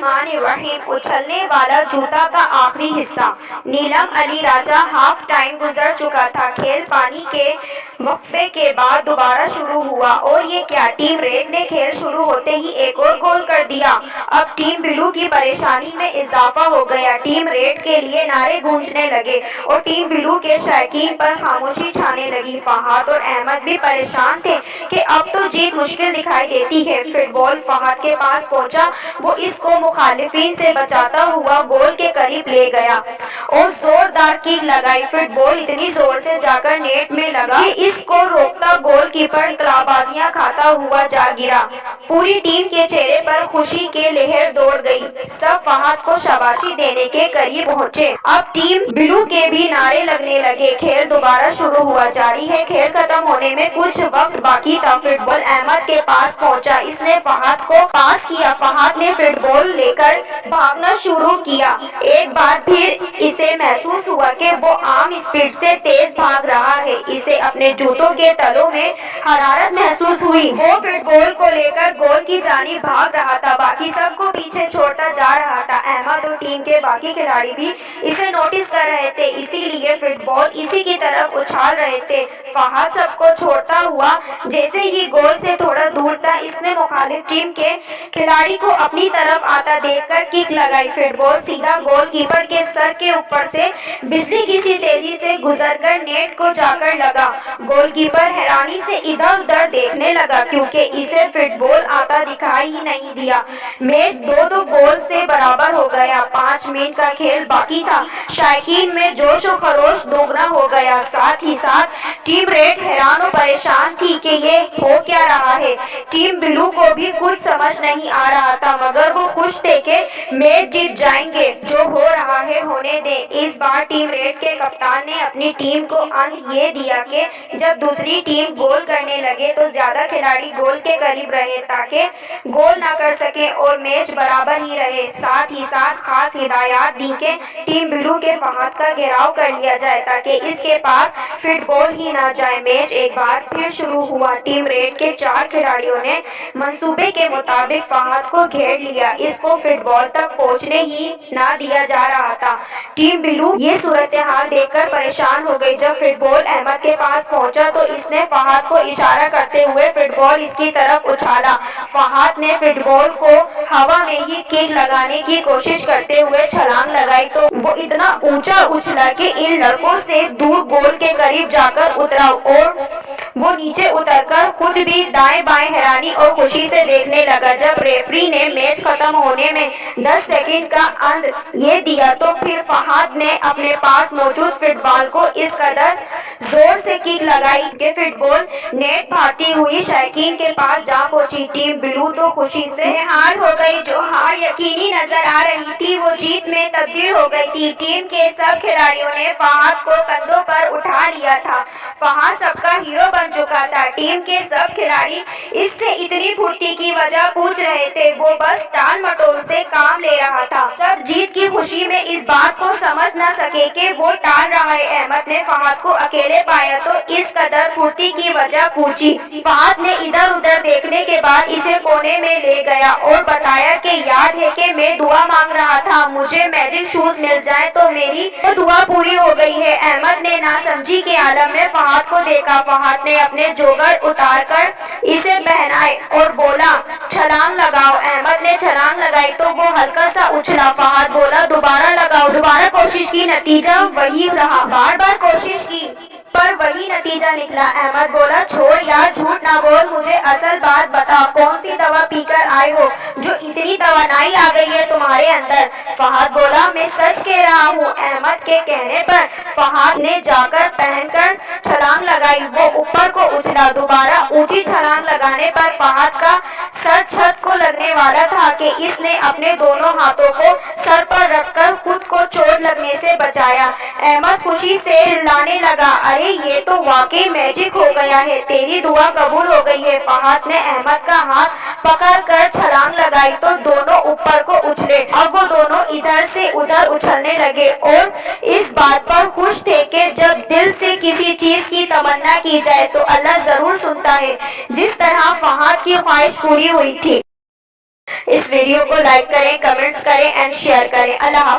बिस्मिल्लाहिर्रहमानिर्रहीम। उछलने वाला जूता का आखिरी हिस्सा। नीलम अली राजा। हाफ टाइम गुजर चुका था। खेल पानी के वक्फे के बाद दोबारा शुरू हुआ। और ये क्या, टीम रेड ने खेल शुरू होते ही एक और गोल कर दिया। अब टीम ब्लू की परेशानी में इजाफा हो गया। टीम रेड के लिए नारे गूंजने लगे और टीम ब्लू के शायकीन पर खामोशी छाने लगी। फहाद और अहमद भी परेशान थे कि अब तो जीत मुश्किल दिखाई देती है। फुटबॉल फहाद के पास पहुंचा। वो इसको मुखालिफिन से बचाता हुआ गोल के करीब ले गया और जोरदार किक लगाई। फुटबॉल इतनी जोर से जाकर नेट में लगा कि इसको रोकता गोलकीपर कलाबाजियां खाता हुआ जा गिरा। पूरी टीम के चेहरे पर खुशी के लहर दौड़ गई। सब फहाद को शाबाशी देने के करीब पहुंचे। अब टीम ब्लू के भी नारे लगने लगे। खेल दोबारा शुरू हुआ। जारी है। खेल खत्म होने में कुछ वक्त बाकी था। फुटबॉल अहमद के पास पहुंचा। इसने फहाद को पास किया। फहाद ने फुटबॉल लेकर भागना शुरू किया। एक बार फिर इसे महसूस हुआ कि वो आम स्पीड से तेज भाग रहा है। इसे अपने जूतों के तलों में हरारत महसूस हुई। वो फुटबॉल को लेकर गोल की जानिब भाग रहा था। बाकी सबको पीछे छोड़ता जा रहा था। अहमद और टीम के बाकी खिलाड़ी भी इसे नोटिस कर रहे थे, इसीलिए फुटबॉल इसी की तरफ उछाल रहे थे। फहाद सबको छोड़ता हुआ जैसे ही गोल से थोड़ा दूर था, इसने मुखालिफ टीम के खिलाड़ी को अपनी तरफ आता देखकर किक लगाई। फुटबॉल सीधा गोलकीपर के सर के ऊपर से बिजली की सी तेजी से गुजरकर नेट को जाकर लगा। गोलकीपर हैरानी से इधर उधर देखने लगा क्योंकि इसे फुटबॉल आता दिखाई ही नहीं दिया। मैच 2-2 गोल से बराबर हो गया। 5 मिनट का खेल बाकी था। शायकीन में जोश और खरोश दोगुना हो गया। साथ ही साथ टीम रेड हैरान और परेशान थी कि ये हो क्या रहा है। टीम ब्लू को भी कुछ समझ नहीं आ रहा था, मगर वो खुश थे कि मैच जीत जाएंगे। जो हो रहा है होने दे। इस बार टीम रेड के कप्तान ने अपनी टीम को अंत ये दिया कि जब दूसरी टीम गोल करने लगे तो ज्यादा खिलाड़ी गोल के करीब रहे ताकि गोल ना कर सके और मैच बराबर ही रहे। साथ ही साथ खास हिदायत दी कि टीम ब्लू के फहाद का घेराव कर लिया जाए ताकि इसके पास फुटबॉल ही ना जाए। मैच एक बार फिर शुरू हुआ। टीम रेड के 4 खिलाड़ियों ने मंसूबे के मुताबिक फहाद को घेर लिया। इसको फुटबॉल तक पहुंचने ही ना दिया जा रहा था। टीम ब्लू ये सूरत हाल देखकर परेशान हो गई। जब फुटबॉल अहमद के पास पहुंचा तो इसने फहाद को इशारा करते हुए फुटबॉल इसकी तरफ उछाला। फहाद ने फुटबॉल को हवा में ही किक लगाने की कोशिश करते हुए छलांग लगाई तो वो इतना ऊंचा उछला कि इन लड़कों से दूर गोल के करीब जाकर उतरा और वो नीचे उतरकर खुद भी दाएं बाएं हैरानी और खुशी से देखने लगा। जब रेफरी ने मैच खत्म होने में 10 सेकंड का अंत ये दिया तो फिर फहाद ने अपने पास मौजूद फुटबॉल को इस कदर जोर से किक लगाई कि फुटबॉल नेट फाड़ती हुई शायकीन के पास जा पहुंची। टीम ब्लू तो खुशी से निहाल हो गई। जो हार यकीनी नजर आ रही थी वो जीत में तब्दील हो गई थी। टीम के सब खिलाड़ियों ने फहाद को कंधों पर उठा लिया था। फहाद सबका हीरो बन चुका था। टीम के सब खिलाड़ी इससे इतनी फुर्ती की वजह पूछ रहे थे। वो बस टाल मटोल से काम ले रहा था। सब जीत की खुशी में इस बात को समझ न सके कि वो टाल रहा है। अहमद ने फहाद को अकेले पाया तो इस कदर फुर्ती की वजह पूछी। फहाद ने इधर उधर देखने के बाद इसे कोने में ले गया और बताया कि याद है कि मैं दुआ मांग रहा था, मुझे मैजिक शूज मिल जाए तो मेरी तो दुआ पूरी हो गई है। अहमद ने नासमझी के आलम में फहाद को देखा। फहाद ने अपने जोगर उतारकर इसे पहनाए और बोला छलांग लगाओ। अहमद ने छलांग लगाई तो वो हल्का सा उछला। फहाद बोला दोबारा लगाओ। दोबारा कोशिश की, नतीजा वही रहा। बार बार कोशिश की पर वही नतीजा निकला। अहमद बोला छोड़ यार, झूठ ना बोल, मुझे असल बात बता, कौन सी दवा पीकर आए हो जो इतनी तवानाई आ गई है तुम्हारे अंदर। फहाद बोला मैं सच कह रहा हूँ। अहमद के कहने पर फहाद ने जाकर पहनकर छलांग लगाई। वो ऊपर को उछला। दोबारा ऊंची छलांग लगाने पर फहाद का सर छत को लगने वाला था कि इसने अपने दोनों हाथों को सर पर रखकर खुद को चोट लगने से बचाया। अहमद खुशी से चिल्लाने लगा अरे ये तो वाकई मैजिक हो गया है, तेरी दुआ कबूल हो गई है। फहाद ने अहमद का हाथ पकड़कर छलांग लगाई तो दोनों ऊपर को उछले। अब वो दोनों इधर से उधर उछलने लगे और इस बात पर खुश थे कि जब दिल से किसी चीज की तमन्ना की जाए तो अल्लाह जरूर सुनता है। जिस तरह फहाद की ख्वाहिश पूरी हुई थी। اس ویڈیو کو لائک کریں, کمنٹس کریں اینڈ شیئر کریں. اللہ حافظ.